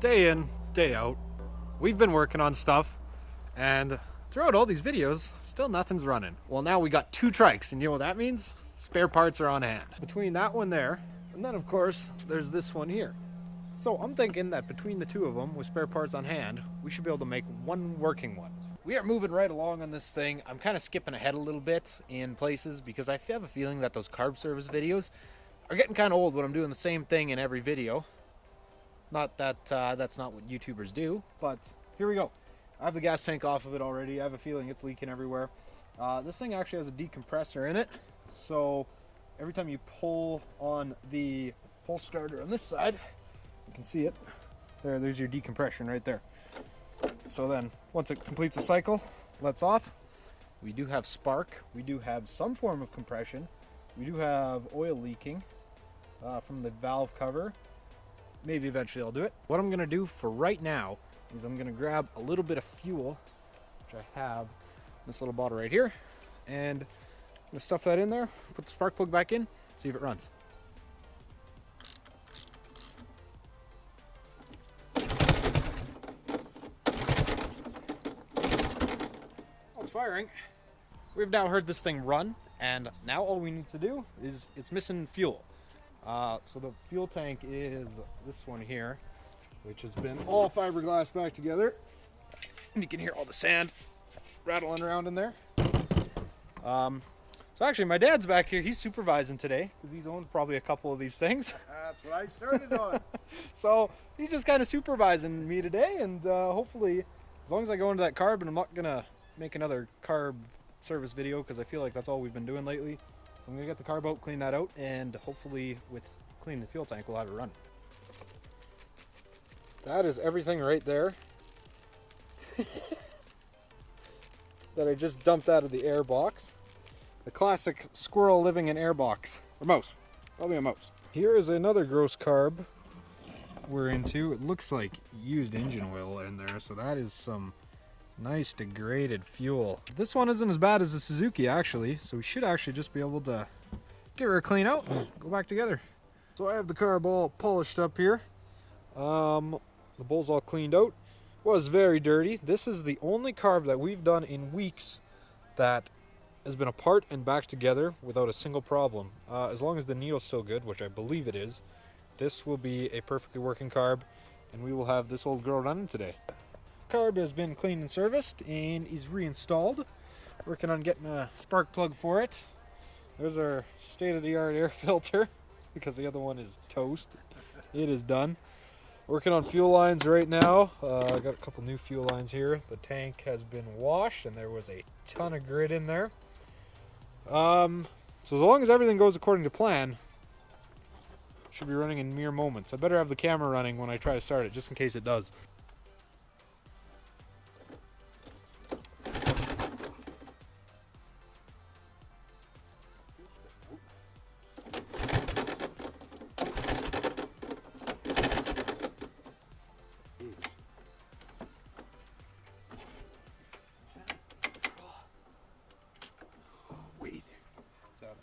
day in, day out, we've been working on stuff, and throughout all these videos, still nothing's running. Well, now we got 2 trikes, and you know what that means? Spare parts are on hand. Between that one there, and then of course, there's this one here. So I'm thinking that between the 2 of them, with spare parts on hand, we should be able to make one working one. We are moving right along on this thing. I'm kind of skipping ahead a little bit in places because I have a feeling that those carb service videos are getting kind of old when I'm doing the same thing in every video. Not that that's not what YouTubers do, but here we go. I have the gas tank off of it already. I have a feeling it's leaking everywhere. This thing actually has a decompressor in it, so every time you pull on the pull starter on this side, you can see it. There's your decompression right there. So then, once it completes a cycle, lets off. We do have spark. We do have some form of compression. We do have oil leaking from the valve cover. Maybe eventually I'll do it. What I'm going to do for right now is I'm going to grab a little bit of fuel, which I have in this little bottle right here, and I'm going to stuff that in there, put the spark plug back in, see if it runs. Firing. We've now heard this thing run, and now all we need to do is it's missing fuel. So the fuel tank is this one here, which has been all fiberglass back together, and you can hear all the sand rattling around in there. So actually my dad's back here. He's supervising today because he's owned probably a couple of these things. That's what I started on. So he's just kind of supervising me today, and hopefully as long as I go into that carb, and I'm not gonna make another carb service video because I feel like that's all we've been doing lately. So I'm gonna get the carb out, clean that out, and hopefully with cleaning the fuel tank we'll have it run. That is everything right there that I just dumped out of the air box. The classic squirrel living in air box. Or mouse. Probably a mouse. Here is another gross carb we're into. It looks like used engine oil in there, so that is some nice degraded fuel. This one isn't as bad as the Suzuki actually, so we should actually just be able to give her a clean out and go back together. So I have the carb all polished up here. The bowl's all cleaned out. Was very dirty. This is the only carb that we've done in weeks that has been apart and back together without a single problem. As long as the needle's still good, which I believe it is, this will be a perfectly working carb, and we will have this old girl running today. Carb has been cleaned and serviced and is reinstalled. Working on getting a spark plug for it. There's our state-of-the-art air filter because the other one is toast. It is done. Working on fuel lines right now. I got a couple new fuel lines here. The tank has been washed and there was a ton of grit in there. So as long as everything goes according to plan, it should be running in mere moments. I better have the camera running when I try to start it just in case it does.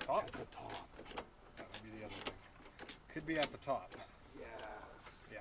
Top? At the top. That would be the other thing. Could be at the top. Yes. Yeah.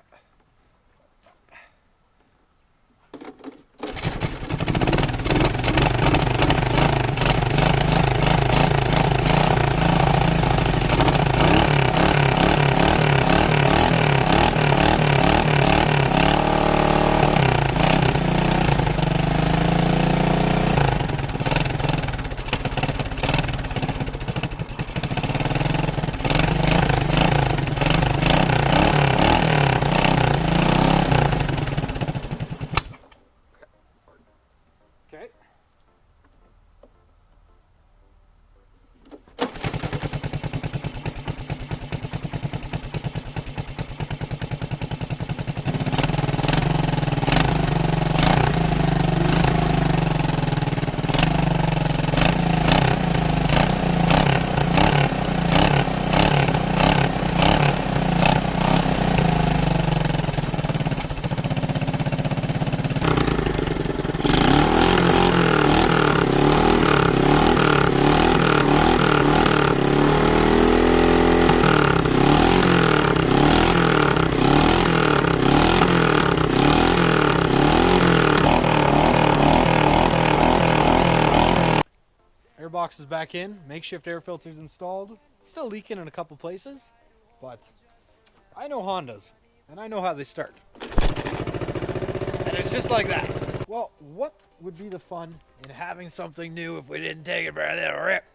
box is back in. Makeshift air filters installed. Still leaking in a couple places, but I know Hondas, and I know how they start. And it's just like that. Well, what would be the fun in having something new if we didn't take it for a little rip?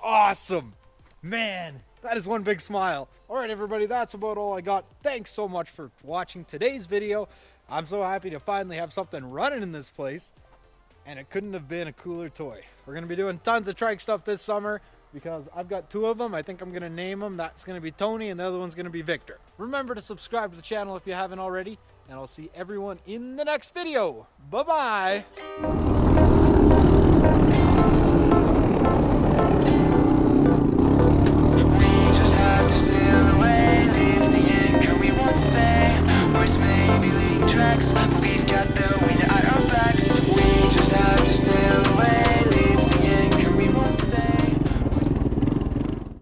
Awesome. Man, that is one big smile. All right, everybody, that's about all I got. Thanks so much for watching today's video. I'm so happy to finally have something running in this place, and it couldn't have been a cooler toy. We're going to be doing tons of trike stuff this summer because I've got two of them. I think I'm going to name them. That's going to be Tony, and the other one's going to be Victor. Remember to subscribe to the channel if you haven't already, and I'll see everyone in the next video. Bye-bye.